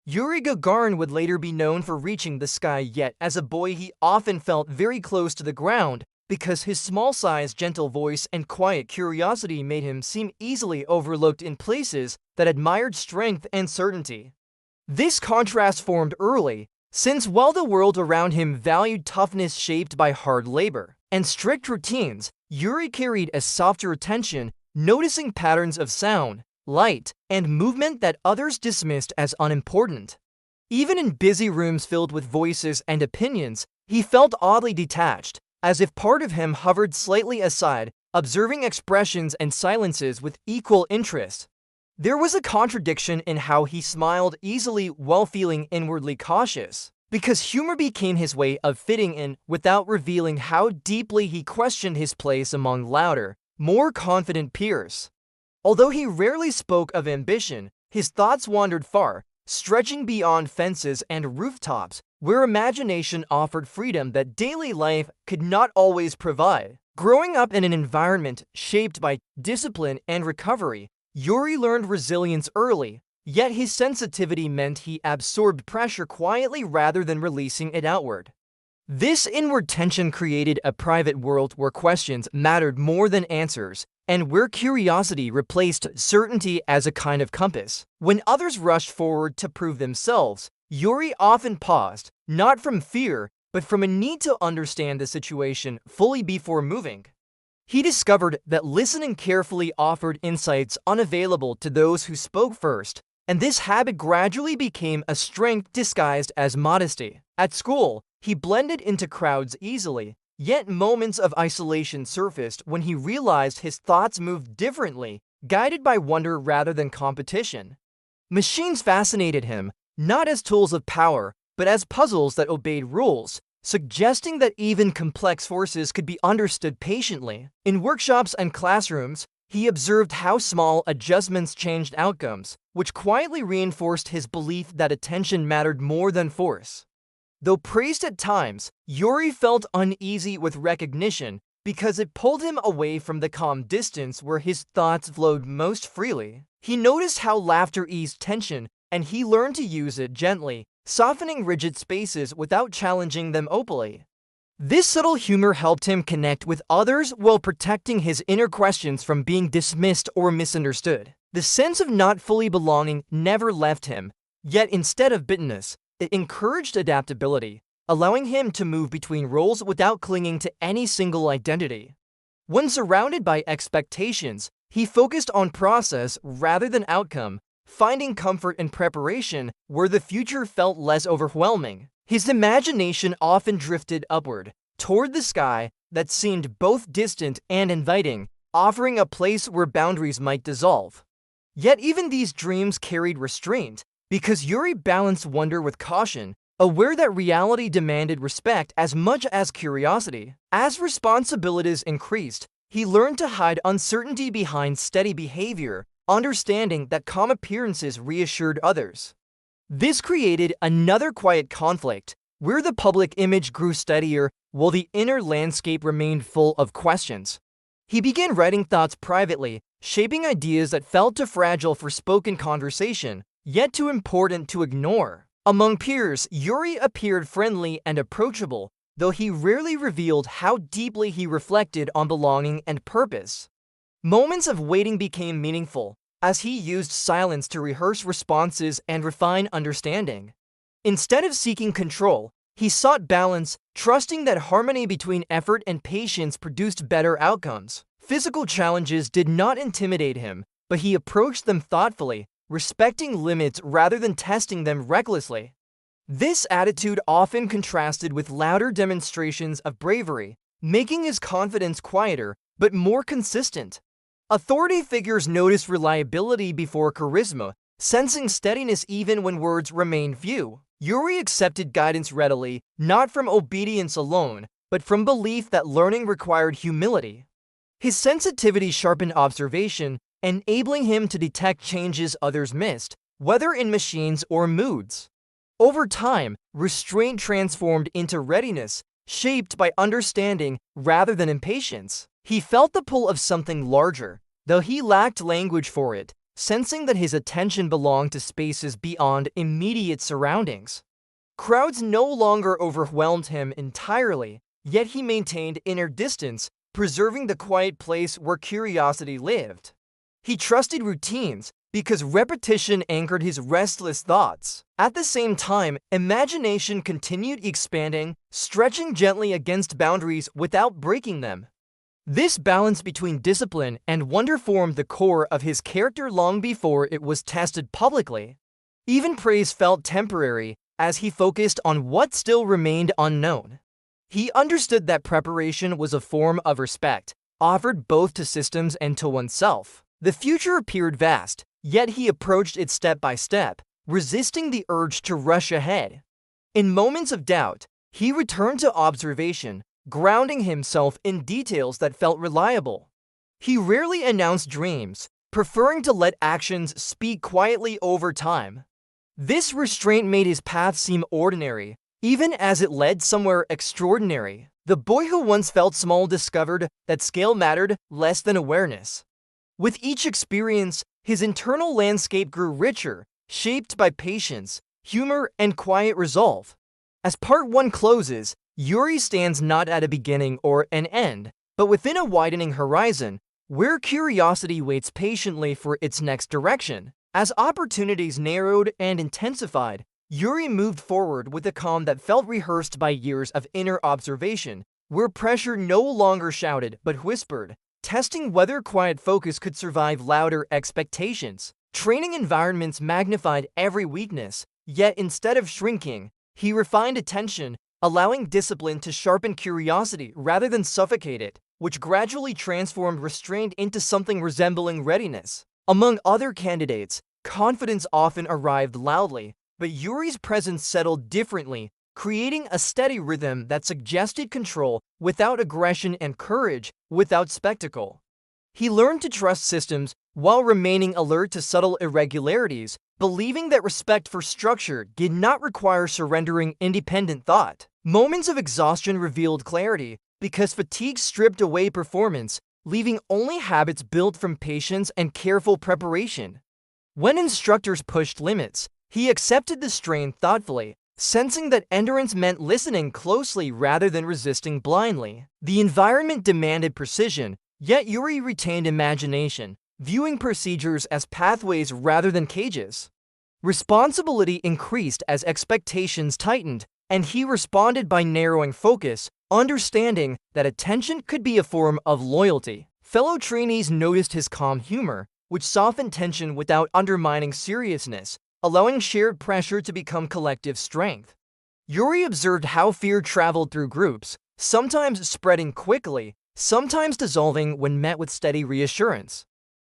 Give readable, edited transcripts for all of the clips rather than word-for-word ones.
Yuri Gagarin would later be known for reaching the sky, yet as a boy he often felt very close to the ground because his small size, gentle voice, and quiet curiosity made him seem easily overlooked in places that admired strength and certainty. This contrast formed early, since while the world around him valued toughness shaped by hard labor and strict routines, Yuri carried a softer attention, noticing patterns of sound, light, and movement that others dismissed as unimportant. Even in busy rooms filled with voices and opinions, he felt oddly detached, as if part of him hovered slightly aside, observing expressions and silences with equal interest. There was a contradiction in how he smiled easily while feeling inwardly cautious, because humor became his way of fitting in without revealing how deeply he questioned his place among louder, more confident peers. Although he rarely spoke of ambition, his thoughts wandered far, stretching beyond fences and rooftops, where imagination offered freedom that daily life could not always provide. Growing up in an environment shaped by discipline and recovery, Yuri learned resilience early, yet his sensitivity meant he absorbed pressure quietly rather than releasing it outward. This inward tension created a private world where questions mattered more than answers, and where curiosity replaced certainty as a kind of compass. When others rushed forward to prove themselves, Yuri often paused, not from fear, but from a need to understand the situation fully before moving. He discovered that listening carefully offered insights unavailable to those who spoke first, and this habit gradually became a strength disguised as modesty. At school, he blended into crowds easily, yet moments of isolation surfaced when he realized his thoughts moved differently, guided by wonder rather than competition. Machines fascinated him, not as tools of power, but as puzzles that obeyed rules, suggesting that even complex forces could be understood patiently. In workshops and classrooms, he observed how small adjustments changed outcomes, which quietly reinforced his belief that attention mattered more than force. Though praised at times, Yuri felt uneasy with recognition because it pulled him away from the calm distance where his thoughts flowed most freely. He noticed how laughter eased tension, and he learned to use it gently, softening rigid spaces without challenging them openly. This subtle humor helped him connect with others while protecting his inner questions from being dismissed or misunderstood. The sense of not fully belonging never left him, yet instead of bitterness, it encouraged adaptability, allowing him to move between roles without clinging to any single identity. When surrounded by expectations, he focused on process rather than outcome, finding comfort in preparation where the future felt less overwhelming. His imagination often drifted upward, toward the sky that seemed both distant and inviting, offering a place where boundaries might dissolve. Yet even these dreams carried restraint, because Yuri balanced wonder with caution, aware that reality demanded respect as much as curiosity. As responsibilities increased, he learned to hide uncertainty behind steady behavior, understanding that calm appearances reassured others. This created another quiet conflict, where the public image grew steadier while the inner landscape remained full of questions. He began writing thoughts privately, shaping ideas that felt too fragile for spoken conversation, yet too important to ignore. Among peers, Yuri appeared friendly and approachable, though he rarely revealed how deeply he reflected on belonging and purpose. Moments of waiting became meaningful, as he used silence to rehearse responses and refine understanding. Instead of seeking control, he sought balance, trusting that harmony between effort and patience produced better outcomes. Physical challenges did not intimidate him, but he approached them thoughtfully, respecting limits rather than testing them recklessly. This attitude often contrasted with louder demonstrations of bravery, making his confidence quieter but more consistent. Authority figures noticed reliability before charisma, sensing steadiness even when words remained few. Yuri accepted guidance readily, not from obedience alone, but from belief that learning required humility. His sensitivity sharpened observation, enabling him to detect changes others missed, whether in machines or moods. Over time, restraint transformed into readiness, shaped by understanding rather than impatience. He felt the pull of something larger, though he lacked language for it, sensing that his attention belonged to spaces beyond immediate surroundings. Crowds no longer overwhelmed him entirely, yet he maintained inner distance, preserving the quiet place where curiosity lived. He trusted routines because repetition anchored his restless thoughts. At the same time, imagination continued expanding, stretching gently against boundaries without breaking them. This balance between discipline and wonder formed the core of his character long before it was tested publicly. Even praise felt temporary, as he focused on what still remained unknown. He understood that preparation was a form of respect, offered both to systems and to oneself. The future appeared vast, yet he approached it step by step, resisting the urge to rush ahead. In moments of doubt, he returned to observation, grounding himself in details that felt reliable. He rarely announced dreams, preferring to let actions speak quietly over time. This restraint made his path seem ordinary, even as it led somewhere extraordinary. The boy who once felt small discovered that scale mattered less than awareness. With each experience, his internal landscape grew richer, shaped by patience, humor, and quiet resolve. As part 1 closes, Yuri stands not at a beginning or an end, but within a widening horizon, where curiosity waits patiently for its next direction. As opportunities narrowed and intensified, Yuri moved forward with a calm that felt rehearsed by years of inner observation, where pressure no longer shouted but whispered, testing whether quiet focus could survive louder expectations. Training environments magnified every weakness, yet instead of shrinking, he refined attention, allowing discipline to sharpen curiosity rather than suffocate it, which gradually transformed restraint into something resembling readiness. Among other candidates, confidence often arrived loudly, but Yuri's presence settled differently, creating a steady rhythm that suggested control without aggression and courage without spectacle. He learned to trust systems while remaining alert to subtle irregularities, believing that respect for structure did not require surrendering independent thought. Moments of exhaustion revealed clarity because fatigue stripped away performance, leaving only habits built from patience and careful preparation. When instructors pushed limits, he accepted the strain thoughtfully, sensing that endurance meant listening closely rather than resisting blindly. The environment demanded precision, yet Yuri retained imagination, viewing procedures as pathways rather than cages. Responsibility increased as expectations tightened, and he responded by narrowing focus, understanding that attention could be a form of loyalty. Fellow trainees noticed his calm humor, which softened tension without undermining seriousness, allowing shared pressure to become collective strength. Yuri observed how fear traveled through groups, sometimes spreading quickly, sometimes dissolving when met with steady reassurance.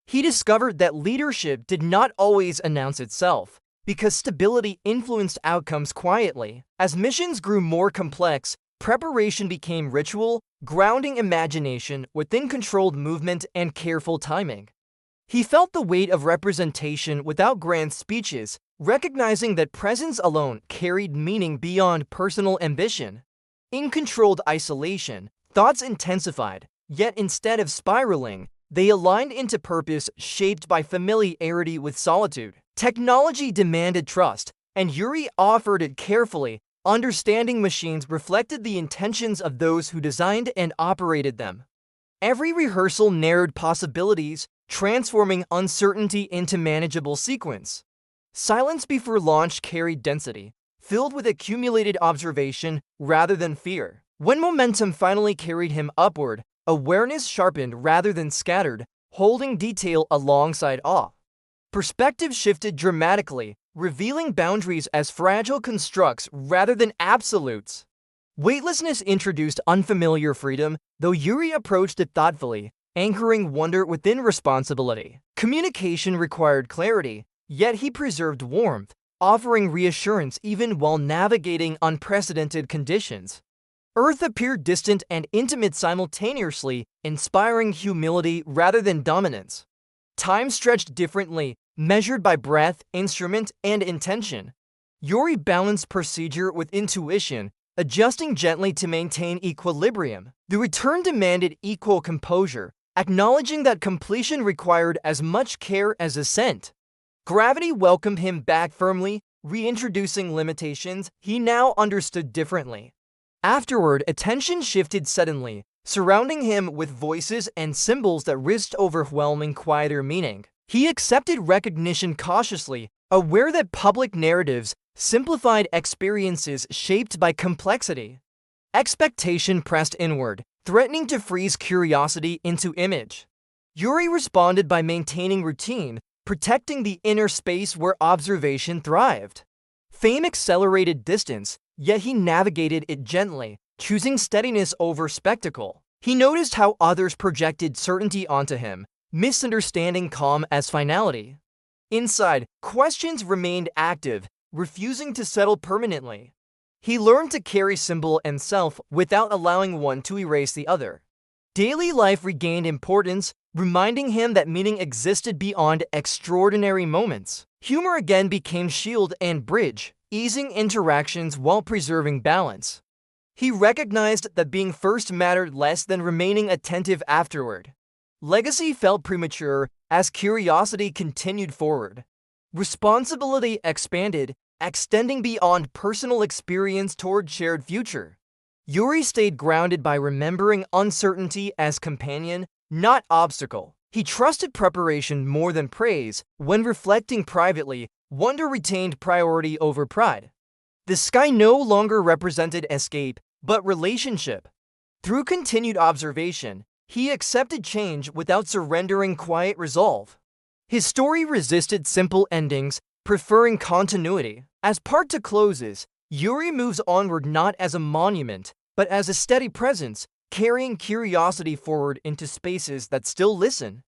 He discovered that leadership did not always announce itself, because stability influenced outcomes quietly. As missions grew more complex, preparation became ritual, grounding imagination within controlled movement and careful timing. He felt the weight of representation without grand speeches, recognizing that presence alone carried meaning beyond personal ambition. In controlled isolation, thoughts intensified, yet instead of spiraling, they aligned into purpose shaped by familiarity with solitude. Technology demanded trust, and Yuri offered it carefully, understanding machines reflected the intentions of those who designed and operated them. Every rehearsal narrowed possibilities, transforming uncertainty into manageable sequence. Silence before launch carried density, filled with accumulated observation rather than fear. When momentum finally carried him upward, awareness sharpened rather than scattered, holding detail alongside awe. Perspective shifted dramatically, revealing boundaries as fragile constructs rather than absolutes. Weightlessness introduced unfamiliar freedom, though Yuri approached it thoughtfully, anchoring wonder within responsibility. Communication required clarity, yet he preserved warmth, offering reassurance even while navigating unprecedented conditions. Earth appeared distant and intimate simultaneously, inspiring humility rather than dominance. Time stretched differently, measured by breath, instrument, and intention. Yuri balanced procedure with intuition, adjusting gently to maintain equilibrium. The return demanded equal composure, acknowledging that completion required as much care as ascent. Gravity welcomed him back firmly, reintroducing limitations he now understood differently. Afterward, attention shifted suddenly, surrounding him with voices and symbols that risked overwhelming quieter meaning. He accepted recognition cautiously, aware that public narratives simplified experiences shaped by complexity. Expectation pressed inward, threatening to freeze curiosity into image. Yuri responded by maintaining routine, protecting the inner space where observation thrived. Fame accelerated distance, yet he navigated it gently, choosing steadiness over spectacle. He noticed how others projected certainty onto him, misunderstanding calm as finality. Inside, questions remained active, refusing to settle permanently. He learned to carry symbol and self without allowing one to erase the other. Daily life regained importance, reminding him that meaning existed beyond extraordinary moments. Humor again became shield and bridge, easing interactions while preserving balance. He recognized that being first mattered less than remaining attentive afterward. Legacy felt premature as curiosity continued forward. Responsibility expanded, extending beyond personal experience toward shared future. Yuri stayed grounded by remembering uncertainty as companion, not obstacle. He trusted preparation more than praise. When reflecting privately, wonder retained priority over pride. The sky no longer represented escape, but relationship. Through continued observation, he accepted change without surrendering quiet resolve. His story resisted simple endings, preferring continuity. As part two closes, Yuri moves onward not as a monument, but as a steady presence, carrying curiosity forward into spaces that still listen.